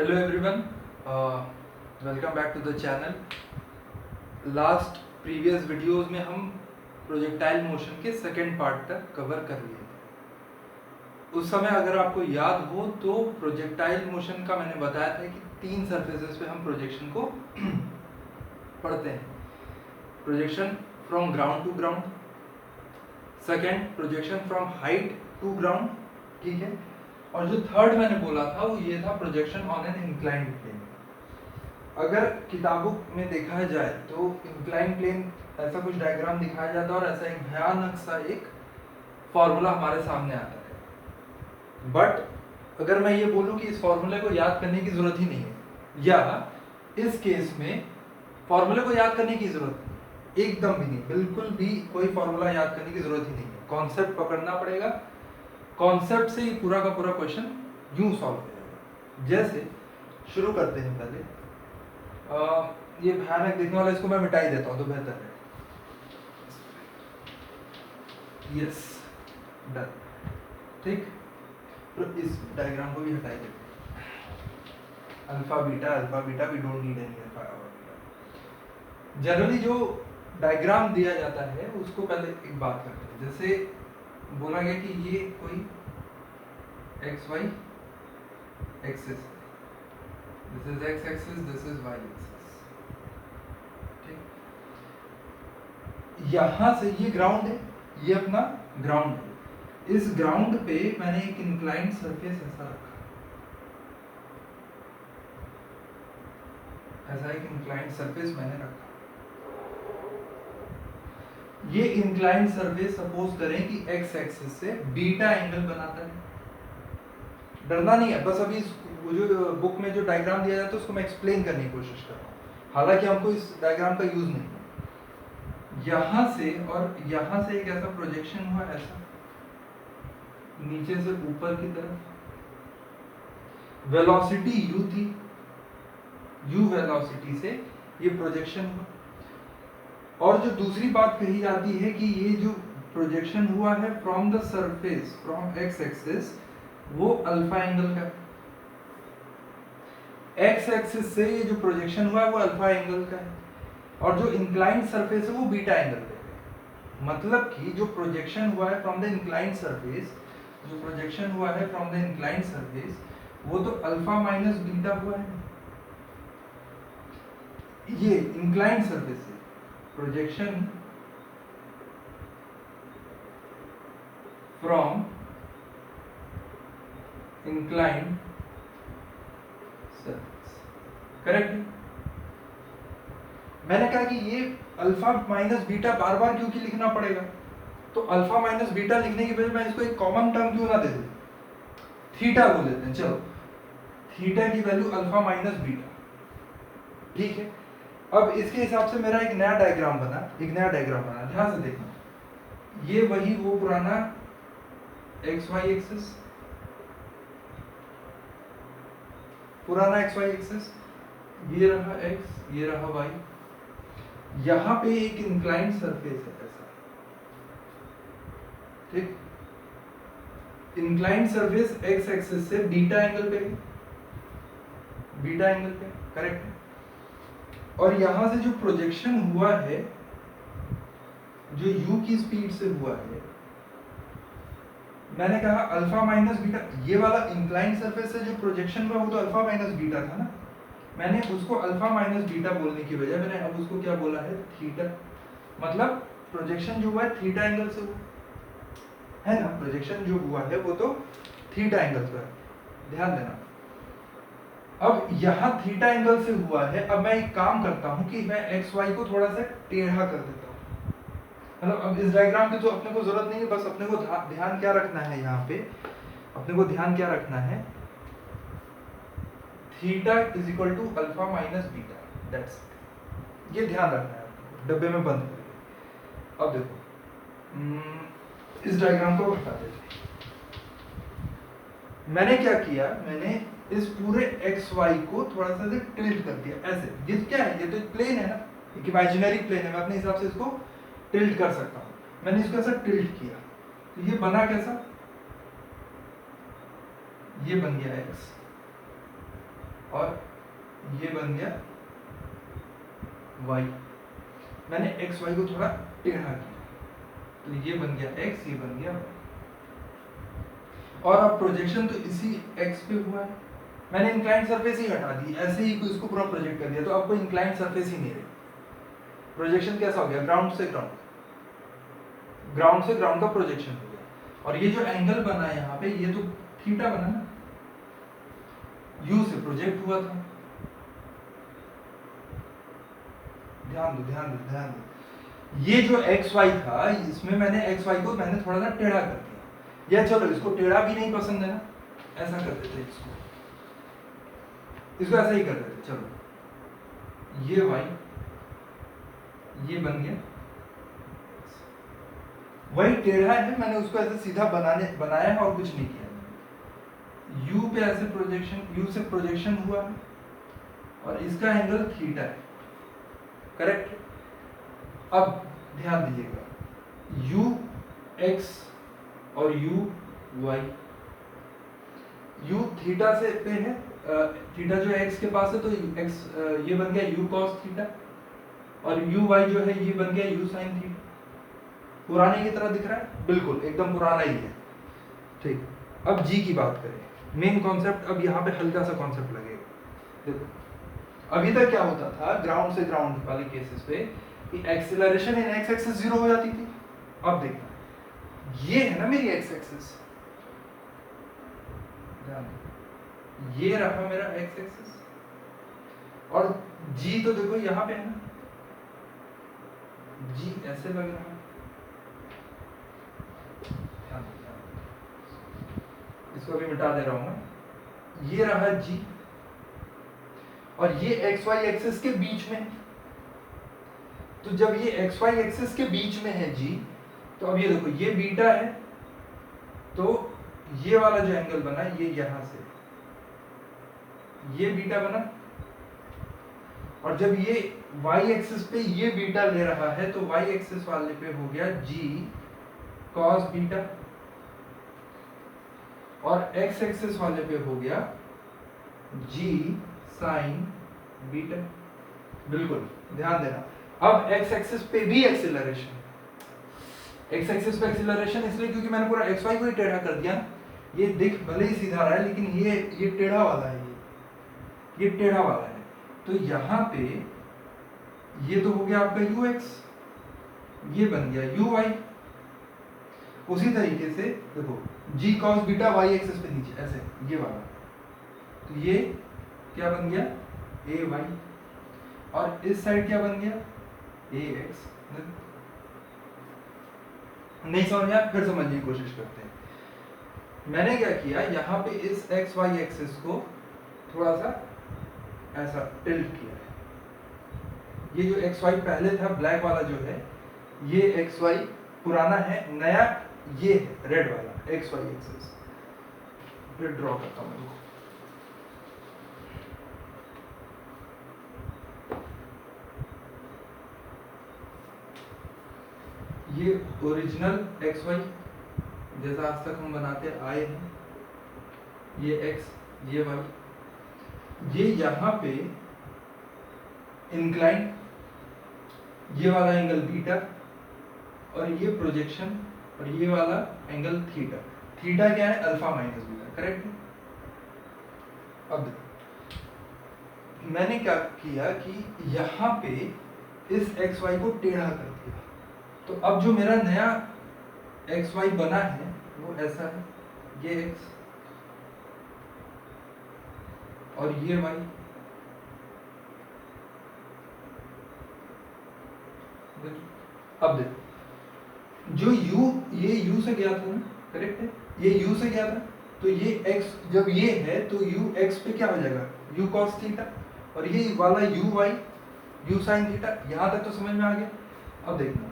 Hello everyone, welcome back to the channel. Last previous videos में हम projectile motion के second part तक cover कर लिए थे। उस समय अगर आपको याद हो तो प्रोजेक्टाइल मोशन का मैंने बताया था कि तीन सरफेसेस पे हम प्रोजेक्शन को पढ़ते हैं। Projection from ground to ground, second projection from height to ground, ठीक है। और जो थर्ड मैंने बोला था वो ये था projection on an inclined plane. अगर किताबों में देखा जाए तो इंक्लाइंड प्लेन ऐसा कुछ डायग्राम दिखाया जाता है और ऐसा एक भयानक सा एक फॉर्मूला हमारे सामने आता है। बट अगर मैं ये बोलूं कि इस फॉर्मूले को याद करने की जरूरत ही नहीं है, या इस केस में फॉर्मूले को याद करने की जरूरत नहीं, एकदम भी नहीं, बिल्कुल भी कोई फॉर्मूला याद करने की जरूरत ही नहीं है। कॉन्सेप्ट पकड़ना पड़ेगा, कॉन्सेप्ट से ही पूरा का पूरा क्वेश्चन यूं सॉल्व हो जाएगा। जैसे शुरू करते हैं पहले, ये भयानक दिखने वाला इसको मैं मिटा ही देता हूं तो बेहतर है। यस, डन, ठीक। तो इस डायग्राम को भी हटा ही देते हैं। Alpha beta V don't need any alpha beta. Generally जो डायग्राम दिया जाता है उसको पहले एक बात करते हैं। जैसे बोला गया कि ये कोई X Y axis, this is X axis, this is Y axis, ठीक। यहां से ये ग्राउंड है, ये अपना ग्राउंड है। इस ग्राउंड पे मैंने एक इंक्लाइंड सरफेस ऐसा रखा, ऐसा एक इंक्लाइंड सरफेस मैंने रखा। ये इंक्लाइंड सरफेस सपोज करें कि एक्स एक्सिस से बीटा एंगल बनाता है। डरना नहीं है, बस अभी जो बुक में जो डायग्राम दिया जाता है उसको मैं एक्सप्लेन करने की कोशिश कर रहा हूँ। हालांकि हमको इस डायग्राम का यूज नहीं है। यहां से और यहां से एक ऐसा प्रोजेक्शन हुआ, ऐसा नीचे से ऊपर की तरफ, वेलोसिटी u थी, u वेलोसिटी से ये प्रोजेक्शन हुआ। और जो दूसरी बात कही जाती है कि ये जो प्रोजेक्शन हुआ है from the surface from x axis, वो अल्फा एंगल का है। एक्स एक्सिस से ये जो प्रोजेक्शन हुआ है वो अल्फा एंगल का है, और जो इंक्लाइंड सरफेस है वो बीटा एंगल पे है। मतलब कि जो प्रोजेक्शन हुआ है फ्रॉम द इंक्लाइंड सरफेस, जो प्रोजेक्शन हुआ है फ्रॉम द इंक्लाइंड सरफेस, वो तो अल्फा माइनस बीटा हुआ है। ये इंक्लाइंड सरफेस से projection from inclined surface, correct. मैंने कहा कि ये अल्फा माइनस बीटा बार बार क्यों लिखना पड़ेगा, तो अल्फा माइनस बीटा लिखने की वजह मैं इसको एक कॉमन टर्म क्यों ना दे दूं, थीटा बोल देते हैं। चलो, थीटा की वैल्यू अल्फा माइनस बीटा, ठीक है। अब इसके हिसाब से मेरा एक नया डायग्राम बना, ध्यान से देखना। ये वही वो पुराना एक्स वाई एक्सिस, पुराना एक्स वाई एक्सिस, ये रहा एक्स, ये रहा वाई। यहां पे एक इंक्लाइंड सरफेस है ऐसा, ठीक। इंक्लाइंड सरफेस एक्स एक्सिस से बीटा एंगल पे, करेक्ट। और यहां से जो प्रोजेक्शन हुआ है, जो u की स्पीड से हुआ है, मैंने कहा अल्फा माइनस बीटा। ये वाला इंक्लाइंड सरफेस से जो प्रोजेक्शन हुआ वो तो अल्फा माइनस बीटा था ना। मैंने उसको अल्फा माइनस बीटा बोलने की बजाय मैंने अब उसको क्या बोला है, थीटा। मतलब प्रोजेक्शन जो हुआ है थीटा एंगल से हुआ है ना, प्रोजेक्शन जो हुआ है वो तो थीटा एंगल से है, ध्यान देना। अब यहाँ थीटा एंगल से हुआ है। अब मैं एक काम करता हूँ कि मैं एक्स वाई को थोड़ा सा टेढ़ा कर देता हूँ। मतलब अब इस डायग्राम की तो अपने को जरूरत नहीं है, बस अपने को ध्यान क्या रखना है, यहाँ पे अपने को ध्यान क्या रखना है, theta is equal to alpha minus beta, that's it. ये ध्यान रखना है, डब्बे में बंद करके। अब देखो, इस डायग्राम को हटा देते। मैंने क्या किया, मैंने इस पूरे एक्स वाई को थोड़ा सा टिल्ट कर दिया ऐसे। ये क्या है, ये तो प्लेन है ना, एक इमेजिनरी प्लेन है, मैं अपने हिसाब से इसको टिल्ट कर सकता हूँ। मैंने इसको ऐसा टिल्ट किया तो ये बना कैसा, ये बन गया एक्स, और ये बन गया y। मैंने एक्स वाई को थोड़ा टेढ़ा किया, तो ये बन गया x, ये बन गया y। और अब प्रोजेक्शन तो इसी x पे हुआ है, मैंने इंक्लाइंड सरफेस ही हटा दी, ऐसे ही इसको पूरा प्रोजेक्ट कर दिया, तो अब कोई इंक्लाइंड सरफेस ही नहीं रही। प्रोजेक्शन कैसा हो गया, ग्राउंड से ग्राउंड, ग्राउंड से ग्राउंड का प्रोजेक्शन हो गया। और ये जो एंगल बना है यहाँ पे, ये तो थीटा बना ना, u से प्रोजेक्ट हुआ था। ध्यान दो ध्यान दो ध्यान दो, ये जो एक्स वाई था, इसमें मैंने एक्स वाई को मैंने थोड़ा सा टेढ़ा कर दिया, या चलो इसको टेढ़ा भी नहीं पसंद है ना, ऐसा कर देते इसको ऐसा ही कर देते। चलो ये वाई, ये बन गया, वही टेढ़ा है, मैंने उसको ऐसे सीधा बनाया है और कुछ नहीं किया। u पे ऐसे प्रोजेक्शन, u से प्रोजेक्शन हुआ है और इसका एंगल थीटा है, करेक्ट। अब ध्यान दीजिएगा, u x और u y, u थीटा से पे है, थीटा जो x के पास है, तो x ये बन गया u cos थीटा, और u y जो है ये बन गया u sin थीटा। पुराने की तरह दिख रहा है, बिल्कुल एकदम पुराना ही है, ठीक। अब g की बात करें, मेन कॉन्सेप्ट, अब यहाँ पे हल्का सा कॉन्सेप्ट लगेगा। देखो अभी तक क्या होता था ग्राउंड से ग्राउंड वाले केसेस पे कि एक्सीलरेशन इन एक्स एक्सिस 0 हो जाती थी। अब देखना, ये है ना मेरी एक्स एक्सिस, ये रहा मेरा एक्स एक्सिस, और g तो देखो यहाँ पे है ना, g ऐसे लग रहा है, इसको भी मिटा दे रहा हूं मैं, ये रहा g, और ये एक्स वाई एक्सिस के बीच में। तो जब ये एक्स वाई एक्सिस के बीच में है g, तो अब ये देखो ये बीटा है, तो ये वाला जो एंगल बना ये यहां से ये बीटा बना, और जब ये y एक्सिस पे ये बीटा ले रहा है, तो y एक्सिस वाले पे हो गया g cos बीटा, और x एक्सिस वाले पे हो गया g sin बीटा। बिल्कुल ध्यान देना, अब x एक्सिस पे भी एक्सीलरेशन, x एक्सिस पे एक्सीलरेशन इसलिए क्योंकि मैंने पूरा xy को ही टेढ़ा कर दिया। ये दिख भले ही सीधा रहा है, लेकिन ये टेढ़ा वाला है, ये टेढ़ा वाला है, तो यहाँ पे ये तो हो गया आपका ux, ये बन गया uy। उसी तरीके से देखो g cos beta y axis पे नीचे ऐसे ये वाला, तो ये क्या बन गया ay, और इस साइड क्या बन गया ax। नहीं समझ में आया, फिर समझने की कोशिश करते हैं। मैंने क्या किया, यहाँ पे इस एक्स वाई एक्सिस को थोड़ा सा ऐसा टिल्ट किया है। ये जो एक्स वाई पहले था ब्लैक वाला जो है, ये एक्स वाई पुराना है, नया ये है रेड वाला एक्स वाई एक्सिस। फिर ड्रॉ करता हूँ, ये ओरिजिनल एक्स वाई जैसा आज तक हम बनाते आए हैं, ये एक्स ये वाई, ये यहाँ पे इंक्लाइन, ये वाला एंगल बीटा, और ये प्रोजेक्शन, और ये वाला एंगल थीटा। थीटा क्या है, अल्फा माइनस बीटा, करेक्ट। अब मैंने क्या किया कि यहाँ पे इस एक्स वाई को टेढ़ा कर दिया, तो अब जो मेरा नया एक्स वाई बना है वो ऐसा है, ये एक्स और ये वाई। अब देखो जो u, ये u से गया था ना, करेक्ट है, ये u से गया था, तो ये x जब ये है तो u x पे क्या हो जाएगा u cos थीटा, और ये वाला u y u sin theta. यहां तक तो समझ में आ गया। अब देखना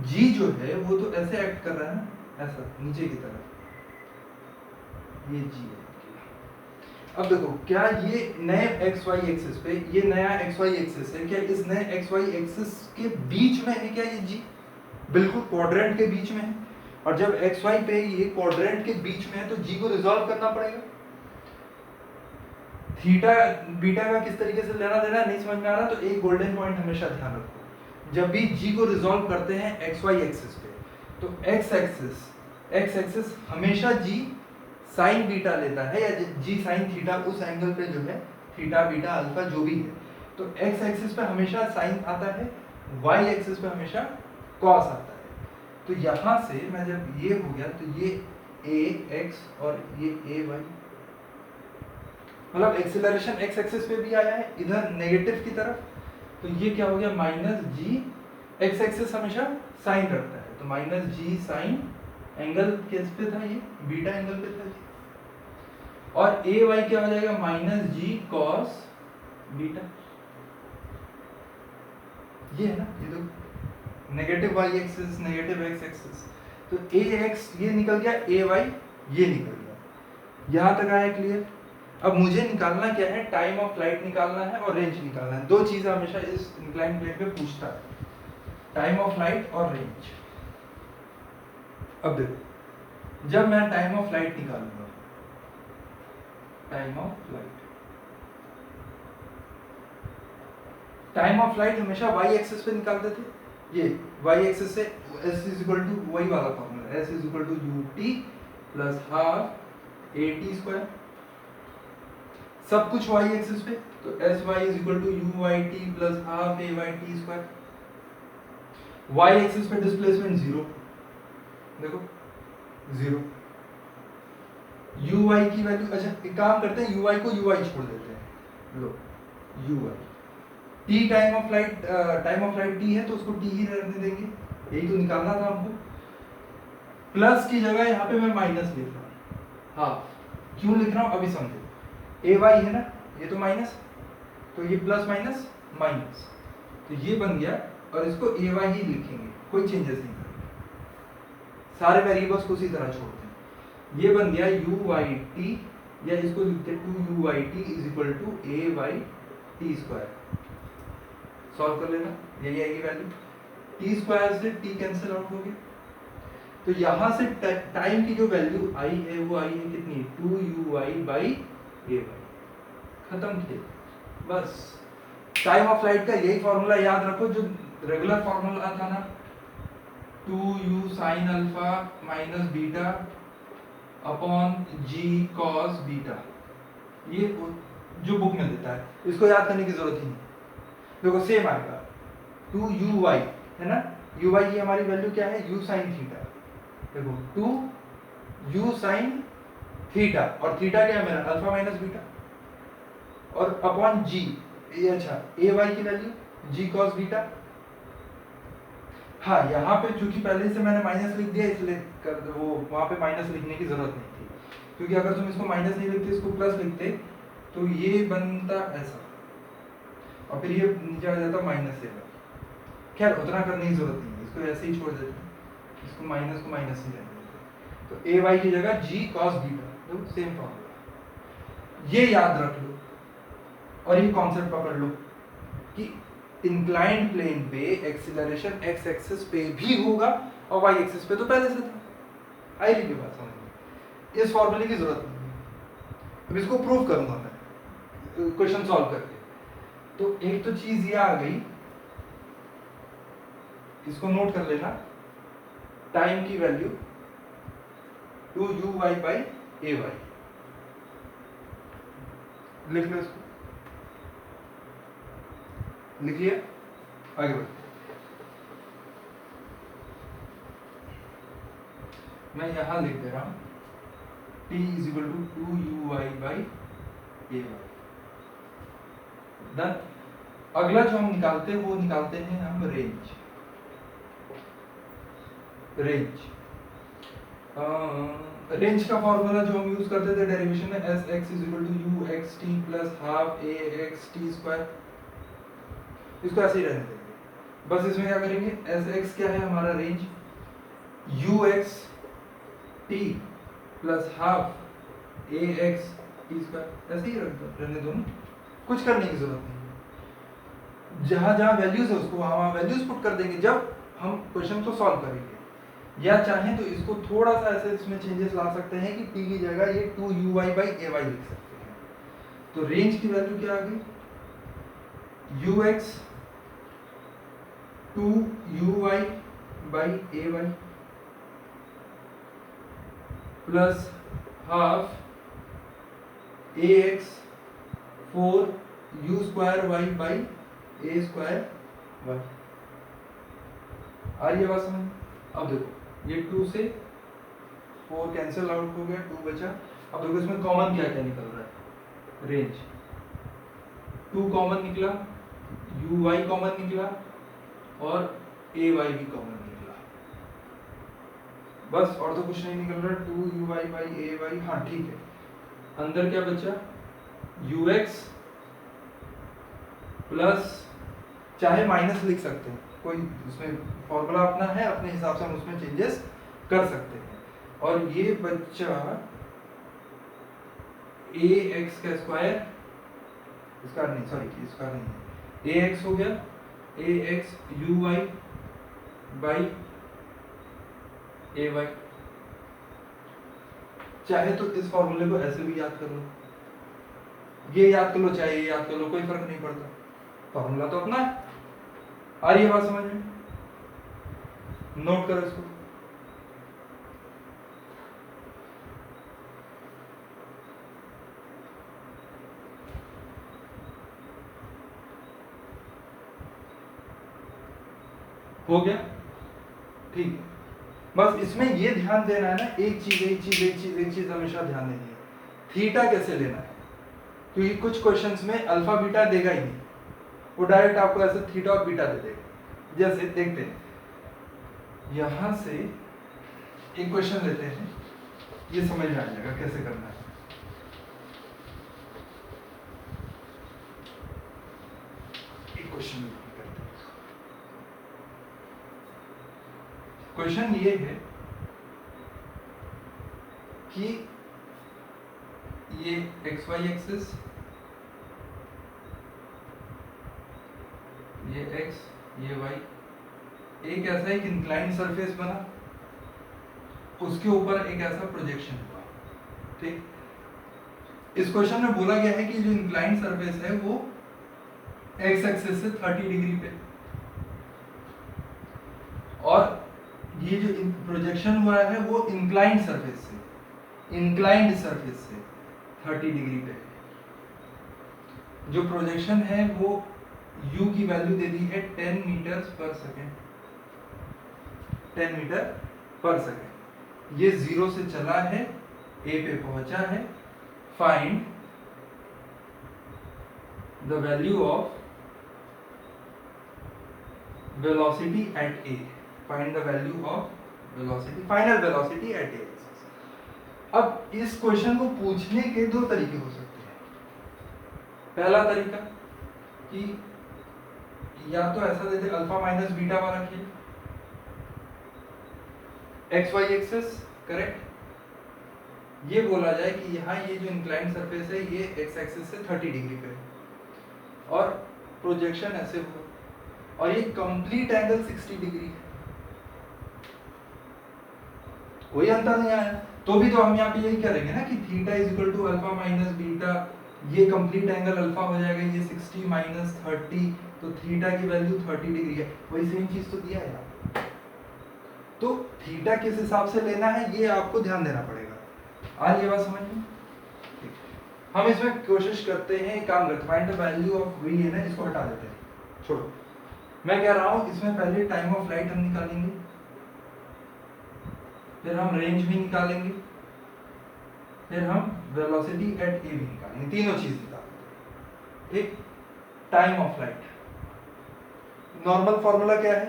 g जो है वो तो ऐसे एक्ट कर रहा है ना, ऐसा नीचे की तरफ, ये g है। अब देखो क्या ये नए एक्स वाई एक्सिस पे, ये नया एक्स वाई एक्सिस है, क्या इस नए एक्स वाई एक्सिस के बीच में है क्या ये g? बिल्कुल क्वाड्रेंट के बीच में है। और जब एक्स वाई पे ये क्वाड्रेंट के बीच में है तो जी को रिजॉल्व करना पड़ेगा। थीटा बीटा का किस तरीके से लेना देना नहीं समझ में आ रहा तो एक गोल्डन पॉइंट हमेशा ध्यान रखो, जब भी जी को रिजॉल्व करते हैं एक्स वाई एक्सिस पे तो एक्स एक्सिस हमेशा जी साइन बीटा लेता है या जी साइन थीटा, उस एंगल पे जो है थीटा बीटा अल्फा जो भी है, तो एक्स एक्सिस पे हमेशा साइन आता है, वाई एक्सिस पे हमेशा कॉस आता है। तो यहां से मैं जब ये हो गया तो ये ए एक्स और ये ए वाई, मतलब एक्सेलरेशन एक्स एक्सिस पे भी आया है इधर नेगेटिव की तरफ, तो ये क्या हो गया माइनस जी, एक्स एक्सिस हमेशा साइन रखता है तो माइनस जी साइन एंगल किस पे था, ये बीटा एंगल पे था, और ए वाई क्या हो जाएगा माइनस जी कॉस बीटा, ये है ना, ये तो negative Y axis negative X axis, तो ए एक्स ये निकल गया, ए वाई ये निकल गया, यहां तक आया क्लियर। अब मुझे निकालना क्या है, टाइम ऑफ फ्लाइट निकालना है और रेंज निकालना है, दो चीजें हमेशा इस इंक्लाइन प्लेन पे पूछता है, टाइम ऑफ फ्लाइट और रेंज। अब देखो जब मैं टाइम ऑफ फ्लाइट निकालूंगा, टाइम ऑफ फ्लाइट हमेशा वाई एक्सिस पे निकालते थे, ये वाई एक्सिस से s इज इक्वल टू वही वाला formula, s is equal to ut plus half at square, सब कुछ y एक्सिस पे, तो sy is equal to uyt plus half ayt square, y axis पे डिस्प्लेसमेंट जीरो, देखो zero, uy की value, अच्छा एक काम करते हैं uy को uy छोड़ देते हैं, लो uy t time of flight t है तो उसको t ही रहने देंगे, यही तो निकालना था हमको, प्लस की जगह यहाँ पे मैं माइनस लिख रहा हूँ, हाँ क्यों लिख रहा हूँ अभी समझो, ए वाई है ना, ये तो माइनस, तो ये प्लस माइनस माइनस, तो ये बन गया, और इसको ए वाई ही लिखेंगे, कोई चेंजेस नहीं करेंगे, सारे वेरिएबल्स को उसी तरह छोड़ते हैं, ये बन गया यू वाई टी, या इसको लिखते हैं 2 u y t is equal to a y t square, solve कर लेना, यही आएगी वैल्यू, टी स्क्वायर से टी कैंसिल आउट हो गया, तो यहां से टाइम की जो वैल्यू आई है वो आई है कितनी, 2 u y by a y, खत्म किया बस। टाइम ऑफ फ्लाइट का यही फॉर्मूला याद रखो जो रेगुलर फॉर्मूला था ना, 2 u sine alpha minus beta upon g cos beta, ये जो बुक में देता है, इसको याद करने की जरूरत ही नहीं, देखो सेम आएगा, 2 यू वाई है ना, यू वाई की हमारी वैल्यू क्या है, यू साइन थीटा, देखो 2 यू साइन थीटा, और थीटा क्या है मेरा अल्फा माइनस बीटा, और अपॉन जी, ये अच्छा ए वाई की वैल्यू जी कॉस बीटा, हाँ यहाँ पे चूंकि पहले से मैंने माइनस लिख दिया इसलिए वो वहां पे माइनस लिखने की जरूरत नहीं थी, क्योंकि अगर तुम इसको माइनस नहीं लिखते इसको प्लस लिखते तो ये बनता ऐसा, और फिर ये नीचे आ जाता माइनस ए वाई, खैर उतना करने की जरूरत नहीं है, इसको ऐसे ही छोड़ देते हैं, इसको माइनस को माइनस ही रहने देते, तो ए वाई की जगह जी कॉस बीटा, तो सेम फॉर्मूला, ये याद रख लो, और ये कॉन्सेप्ट पकड़ लो कि इंक्लाइंड प्लेन पे एक्सीलरेशन एक्स एक्सिस पे भी होगा और वाई एक्सिस पे तो पहले से था, आई रही बात समझ में, इस फॉर्मूले की जरूरत नहीं है, अब इसको प्रूव करूंगा मैं क्वेश्चन सॉल्व करके, तो एक तो चीज ये आ गई, इसको नोट कर लेना, टाइम की value 2 u y by a y, लिख लो इसको, लिख लिया, आगे बढ़, मैं यहां लिख दे रहा हूं t is equal to 2 u y by a y, done. अगला जो हम निकालते हैं वो निकालते हैं हम रेंज, रेंज का फॉर्मूला जो हम यूज करते थे डेरिवेशन में, s x is equal to u x t plus half a x t square, इसको ऐसे ही रहने देंगे, बस इसमें क्या करेंगे, एस एक्स क्या है हमारा range, you x t plus half a x t square, ऐसे ही रहने दो ना, कुछ करने की जरूरत नहीं, जहां जहां वैल्यूज है उसको वहां वैल्यूज पुट कर देंगे जब हम क्वेश्चन को सॉल्व करेंगे, या चाहें तो इसको थोड़ा सा ऐसे इसमें चेंजेस ला सकते हैं कि t की जगह ये 2uy/ay लिख सकते हैं। तो रेंज की वैल्यू क्या आ गई, ux 2uy/ay plus half ax 4u²y/a² y। आ रही है बात समझ? अब देखो ये 2 से 4 कैंसिल आउट हो गया, 2 बचा। अब देखो इसमें कॉमन क्या क्या निकल रहा है, रेंज 2 कॉमन निकला, uy कॉमन निकला और ay भी कॉमन निकला। बस और तो कुछ नहीं निकल रहा, 2uy/ay। हाँ ठीक है, अंदर क्या बचा, ux प्लस, चाहे माइनस लिख सकते हैं, कोई उसमें फॉर्मूला अपना है, अपने हिसाब से हम उसमें चेंजेस कर सकते हैं। और ये बच्चा ax का स्क्वायर, इसका नहीं, सॉरी इसका नहीं, ax हो गया, ax uy/ay। चाहे तो इस फॉर्मूले को ऐसे भी याद कर लो, ये याद कर लो, चाहे ये याद कर लो, कोई फर्क नहीं पड़ता, फॉर्मूला तो अपना है। आ रही है बात समझ में? नोट करो इसको। हो गया, ठीक है। बस इसमें ये ध्यान देना है ना, एक चीज हमेशा ध्यान देनी है, थीटा कैसे लेना है, क्योंकि कुछ क्वेश्चंस में अल्फा बीटा देगा ही नहीं, वो डायरेक्ट आपको ऐसे थीटा और बीटा दे देगा। जैसे देखते हैं, यहां से एक क्वेश्चन लेते हैं, ये समझ में आ जाएगा कैसे करना है। एक क्वेश्चन करते हैं। क्वेश्चन ये है कि ये xy एक्सिस, ये x, ये y, एक ऐसा एक इंक्लाइंड सरफेस बना, उसके ऊपर एक ऐसा प्रोजेक्शन हुआ, ठीक। इस क्वेश्चन में बोला गया है कि जो इंक्लाइंड सरफेस है वो x एक्सिस से 30 डिग्री पे, और ये जो प्रोजेक्शन हुआ है वो इंक्लाइंड सरफेस से 30 डिग्री पे। जो प्रोजेक्शन है वो u की वैल्यू दे दी है 10 मीटर्स पर सेकेंड, 10 मीटर पर सेकेंड। ये 0 से चला है, a पे पहुंचा है। Find the value of velocity at a, find the value of velocity, final velocity at a। अब इस क्वेश्चन को पूछने के दो तरीके हो सकते हैं। पहला तरीका कि या तो ऐसा दे दे अल्फा माइनस बीटा वाला खेल, एक्स वाई एक्सिस, करेक्ट। ये बोला जाए कि यहाँ ये जो इंक्लाइंड सरफेस है ये एक्स एक्सिस से 30 डिग्री पे है, और प्रोजेक्शन ऐसे हुआ, और ये कंप्लीट एंगल 60 डिग्री है, कोई अंतर नहीं आया, तो भी तो हम यहाँ पे यही करेंगे ना कि theta is equal to alpha minus beta, ये कंप्लीट एंगल अल्फा हो जाएगा, ये 60 माइनस 30, तो थीटा की वैल्यू 30 डिग्री है, वही सेम चीज तो दिया है यहाँ। तो थीटा किस हिसाब से लेना है ये आपको ध्यान देना पड़ेगा। आज ये बात समझ में? हम इसमें कोशिश करते हैं, काम करते हैं, find the value of v है ना, इसको हटा देते हैं, छोड़ो। मैं कह रहा हूँ इसमें पहले टाइम ऑफ लाइट हम निकालेंगे, फिर हम रेंज भी निकालेंगे, फिर हम वेलोसिटी एट ए भी निकालेंगे, तीनों चीज निकालेंगे, ठीक। Time of light, normal formula क्या है,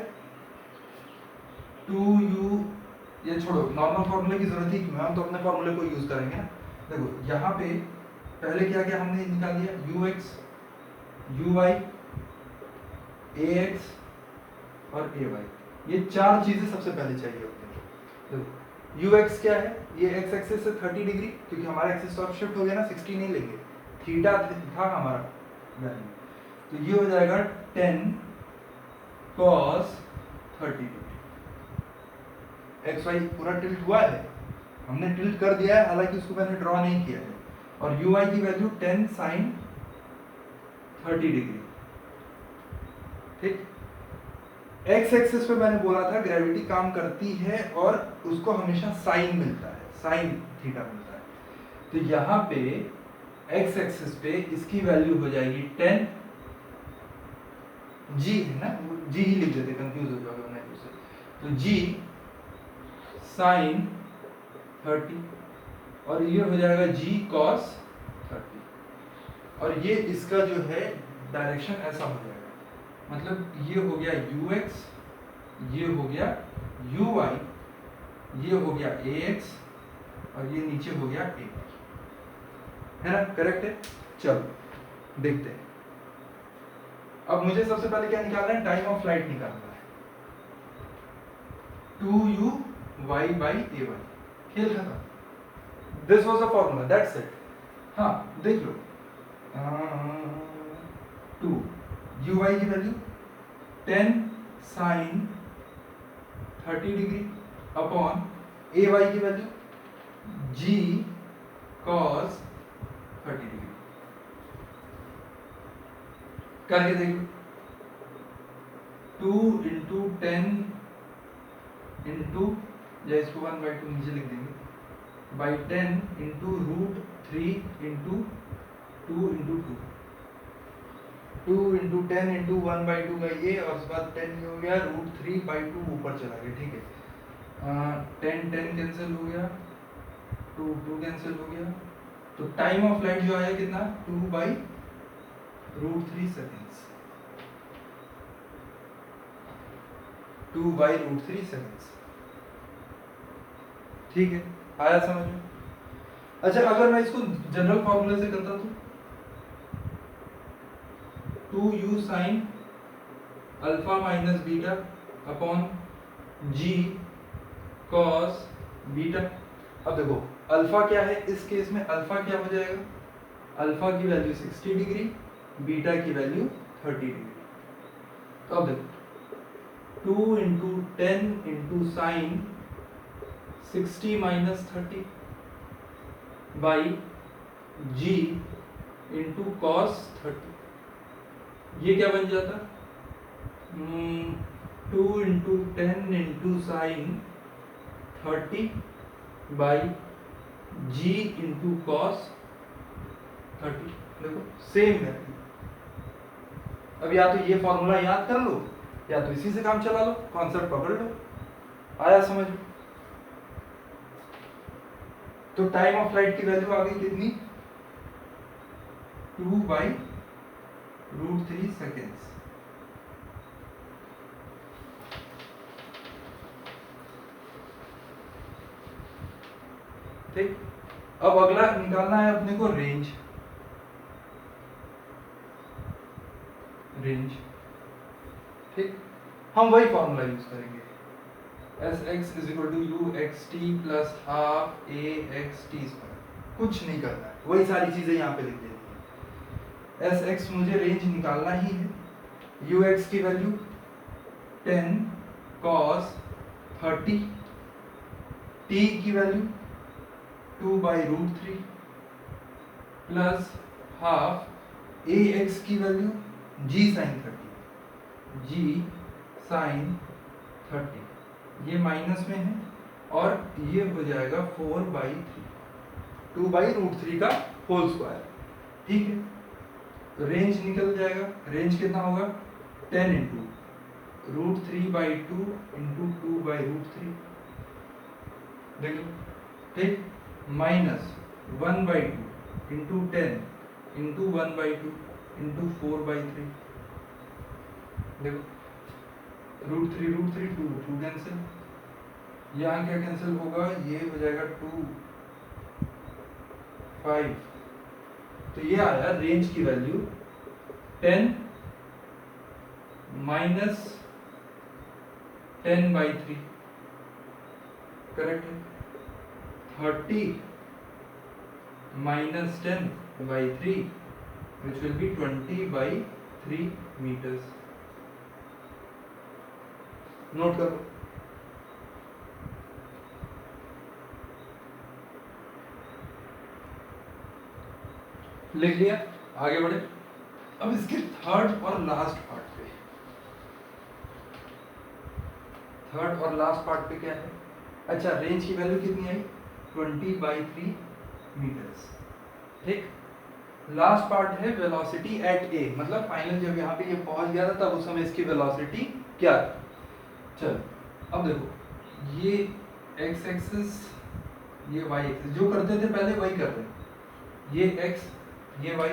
2u, ये छोड़ो, नॉर्मल फॉर्मूले की जरूरत ही क्यों है, हम तो अपने फॉर्मूले को यूज करेंगे ना। देखो यहाँ पे पहले क्या क्या हमने निकाल दिया, ux, uy, ax और ay, ये चार चीजें सबसे पहले चाहिए होती हैं। देखो ux क्या है, ये x एक्सिस से 30 डिग्री, क्योंकि हमारा एक्सिस तो अब शिफ्ट हो गया ना, 60 नहीं लेंगे, थीटा था हमारा वैल्यू, तो ये हो जाएगा 10 cos 30 डिग्री। एक्स वाई पूरा टिल्ट हुआ है, हमने टिल्ट कर दिया है, हालांकि उसको मैंने ड्रॉ नहीं किया है। और यू आई की वैल्यू 10 साइन 30 डिग्री। ठीक, एक्स एक्सिस पे मैंने बोला था ग्रेविटी काम करती है और उसको हमेशा साइन मिलता है, साइन थीटा मिलता है। तो यहाँ पे एक्स एक्सिस पे इसकी वैल्यू हो जाएगी 10, जी है ना, जी ही लिख देते, कंफ्यूज हो जाओगे नहीं तो से। तो जी साइन 30 और ये हो जाएगा जी कॉस 30। और ये इसका जो है डायरेक्शन ऐसा हो जाएगा, मतलब ये हो गया यू एक्स, ये हो गया यू वाई, ये हो गया ए एक्स और ये नीचे हो गया ए वाई, है ना, करेक्ट है। चलो देखते हैं। अब मुझे सबसे पहले क्या निकालना है, टाइम ऑफ फ्लाइट निकालना है। 2u y by a y, खेल खत्म। This was the formula, that's it. हाँ देख लो, 2 यू वाई की वैल्यू 10 साइन 30 डिग्री अपॉन ए वाई की वैल्यू जी कॉस 30 डिग्री। करके देख लो, 2 इंटू 10 इंटू, या इसको 1/2 नीचे लिख देंगे, by 10 into √3 into 2 into 2 into 10 into 1/2 का ये, और उसके बाद 10 हो गया, √3/2 ऊपर चला गया। ठीक है, 10 10 कैंसिल हो गया, 2 2 कैंसिल हो गया। तो टाइम ऑफ फ्लाइट जो आया कितना, 2/√3 सेकेंड्स, 2/√3 सेकेंड्स। ठीक है, आया समझ में। अच्छा, अगर मैं इसको जनरल फॉर्मूले से करता तो 2u sine alpha minus beta upon g cos beta. अब देखो अल्फा क्या है, इस केस में अल्फा क्या हो जाएगा, अल्फा की वैल्यू 60 डिग्री, बीटा की वैल्यू 30 डिग्री। तो अब देखो 2 into 10 into sine 60 minus 30 by g into cos 30, ये क्या बन जाता, 2 into 10 into sine 30 by g into cos 30। देखो सेम है। अब या तो ये फॉर्मूला याद कर लो या तो इसी से काम चला लो, कॉन्सेप्ट पकड़ लो। आया समझ में। तो टाइम ऑफ फ्लाइट की वैल्यू आ गई कितनी, 2/√3 सेकेंड्स। ठीक, अब अगला निकालना है अपने को रेंज। रेंज, ठीक, हम वही फॉर्मूला यूज करेंगे, Sx is equal to u x t plus half a x t square. कुछ नहीं करना है, वही सारी चीजें यहाँ पे लिख देनी है। Sx मुझे रेंज निकालना ही है, ux की वैल्यू 10 cos 30, t की वैल्यू 2/√3 प्लस हाफ ax की value g sin 30, g sin 30, ये माइनस में है और ये हो जाएगा 4/3, 2/√3 का होल स्क्वायर। ठीक है, तो रेंज निकल जाएगा, रेंज कितना होगा 10 इंटू √3/2 इंटू 2/√3, देख लो, ठीक, माइनस 1/2 इंटू 10 इंटू 1/2 इंटू 4/3, देखो √3 2 कैंसिल, यहाँ क्या कैंसिल होगा, ये हो जाएगा 2 5। तो ये आया रेंज की वैल्यू 10 माइनस 10/3, करेक्ट है, 30 minus 10/3 which will be 20/3 meters। Note करो, लिख लिया, आगे बढ़े। अब इसके थर्ड और लास्ट पार्ट पे क्या है? अच्छा, रेंज की वैल्यू कितनी आई? 20/3 मीटर्स। ठीक। लास्ट पार्ट है वेलोसिटी एट ए, मतलब फाइनल जब यहाँ पे ये पहुंच गया था तब उस समय इसकी वेलोसिटी क्या थी। चलो अब देखो, ये एक्स एक्सिस, ये वाई एक्सिस, जो करते थे पहले वही कर रहे हैं। ये एक्स, ये वाई,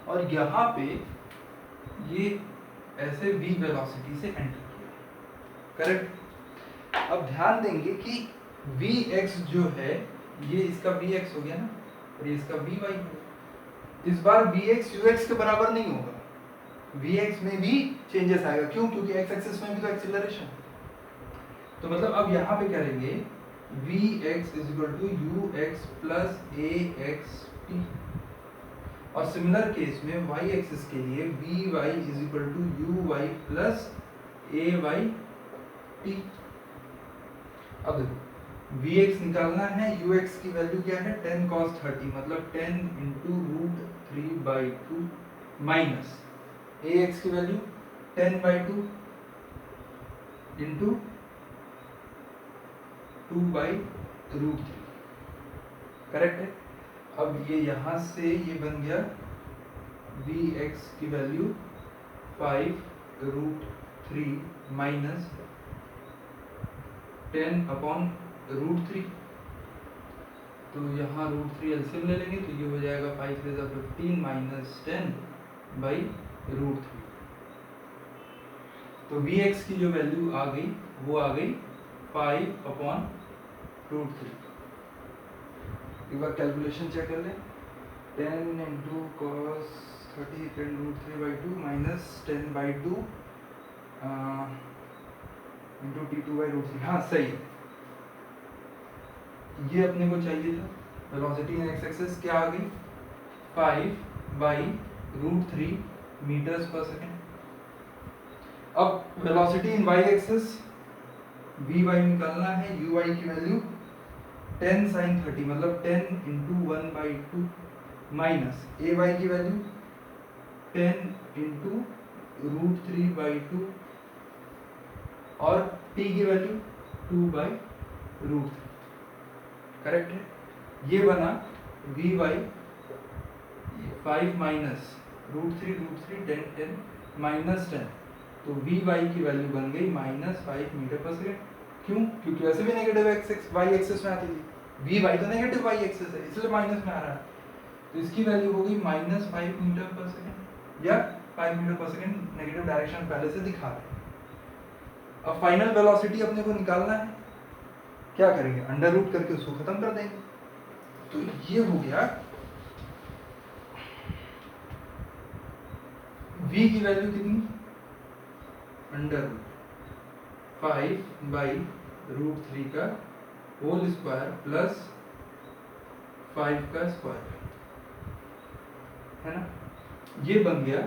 और यहाँ पे ये ऐसे v वेलोसिटी से एंटर किया, करेक्ट। अब ध्यान देंगे कि vx जो है, ये इसका vx हो गया ना, और ये इसका vy है। इस बार vx ux के बराबर नहीं होगा, vx में भी चेंजेस आएगा। क्यों? क्योंकि x एक्सिस में भी तो एक्सीलरेशन। तो मतलब अब यहाँ पे करेंगे vx ux प्लस axp, और सिमिलर केस में y एक्सिस के लिए vy uy प्लस ayp। अब देखो, vx निकालना है, ux की वैल्यू क्या है? 10 cos 30, मतलब 10 इंटू √3/2 माइनस ax की वैल्यू 10/2 इंटू 2/√3, करेक्ट है। अब ये यहाँ से ये बन गया vx की वैल्यू 5√3 माइनस 10/√3। तो यहाँ √3 एलसीएम ले लेंगे, तो ये हो जाएगा 5 3 15 माइनस 10/√3। तो vx की जो वैल्यू आ गई वो आ गई 5/√3। एक बार कैलकुलेशन चेक कर लें। 10 into cos 30 √3/2 minus 10/2 into t2/√3। हाँ सही है, ये अपने को चाहिए था। वेलोसिटी इन एक्स एक्सिस क्या आ गई? 5/√3 मीटर्स पर सेकेंड। अब velocity in Y axis vy निकालना है, uy की वैल्यू 10 sin 30, मतलब 10 इंटू 1/2 माइनस ay की वैल्यू 10 इंटू √3/2 और t की वैल्यू 2/√3, करेक्ट है। ये बना vy 5 माइनस √3 10 10 माइनस 10, तो vy की वैल्यू बन गई -5 मीटर पर सेकेंड। क्यों? क्योंकि वैसे भी नेगेटिव एक्सिस वाई एक्सिस में आती थी, vy तो नेगेटिव वाई एक्सिस है, इसलिए माइनस में आ रहा है। तो इसकी वैल्यू हो गई -5 मीटर पर सेकेंड, या 5 मीटर पर सेकेंड, नेगेटिव डायरेक्शन पहले से दिखा रहे हैं। अब फाइनल वेलोसिटी अपने को निकालना है, क्या करेंगे? अंडर रूट करके उसको खत्म कर देंगे। तो ये हो गया v की वैल्यू कितनी? √5/√3 का होल स्क्वायर प्लस 5 का स्क्वायर, है ना। ये बन गया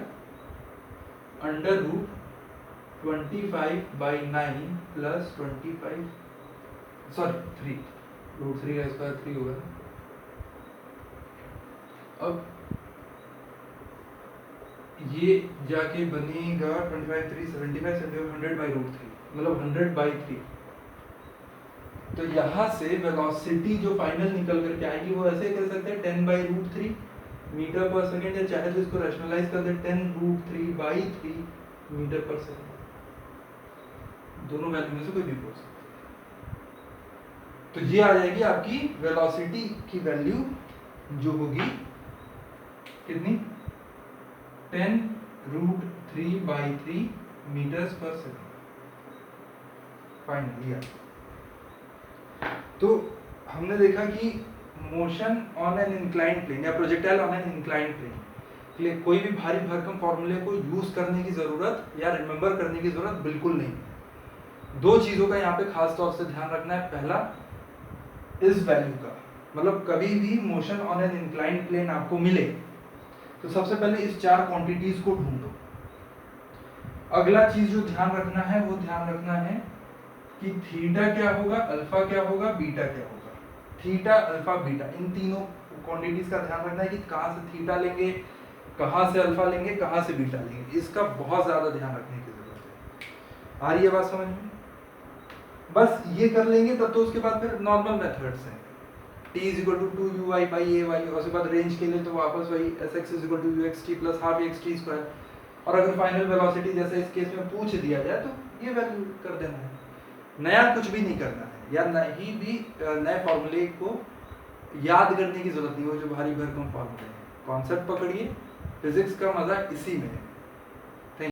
√25/9 प्लस 25, सॉरी 3, √3 का स्क्वायर 3 होगा। अब ये जाके बनेगा 25 3 75 100/√3, मतलब 100/3। तो यहाँ से वेलोसिटी जो फाइनल निकल करके आएगी वो ऐसे कह सकते हैं 10/√3 मीटर पर सेकेंड, या चाहे तो इसको रैशनलाइज कर दे 10√3/3 मीटर पर सेकेंड। दोनों वैल्यू में से कोई भी बोल सकते। तो ये आ जाएगी आपकी वेलोसिटी की वैल्यू, जो होगी कितनी? 10√3/3 मीटर्स पर सेकेंड फाइनली। तो हमने देखा कि motion on an inclined plane या projectile on an inclined plane के लिए कोई भी भारी भरकम फॉर्मूले को यूज करने की जरूरत या रिमेंबर करने की जरूरत बिल्कुल नहीं। दो चीजों का यहाँ पे खास तौर से ध्यान रखना है। पहला, इस वैल्यू का, मतलब कभी भी motion on an inclined plane आपको मिले तो सबसे पहले इस चार क्वांटिटीज को ढूंढो। अगला चीज जो ध्यान रखना है वो ध्यान रखना है कि थीटा क्या होगा, अल्फा क्या होगा, बीटा क्या होगा। थीटा, अल्फा, बीटा, इन तीनों क्वांटिटीज का ध्यान रखना है कि कहाँ से थीटा लेंगे, कहाँ से अल्फा लेंगे, कहाँ से बीटा लेंगे, इसका बहुत ज़्यादा ध्यान रखने की ज़रूरत है। आ रही है बात समझ में? बस ये कर लेंगे तब तो उसके बाद फिर नॉर्मल मेथड्स हैं, t is equal to 2ui by a y, और उसके बाद रेंज के लिए तो वापस वही sx is equal to uxt plus half xt square, और अगर फाइनल वेलोसिटी जैसे इस केस में पूछ दिया जाए तो ये वैल्यू कर देना है, नया कुछ भी नहीं करना है, या नहीं भी नए फॉर्मूले को याद करने की जरूरत नहीं, वो जो भारी भरकम फॉर्मूले हैं, कॉन्सेप्ट पकड़िए, फिजिक्स का मजा इसी में है।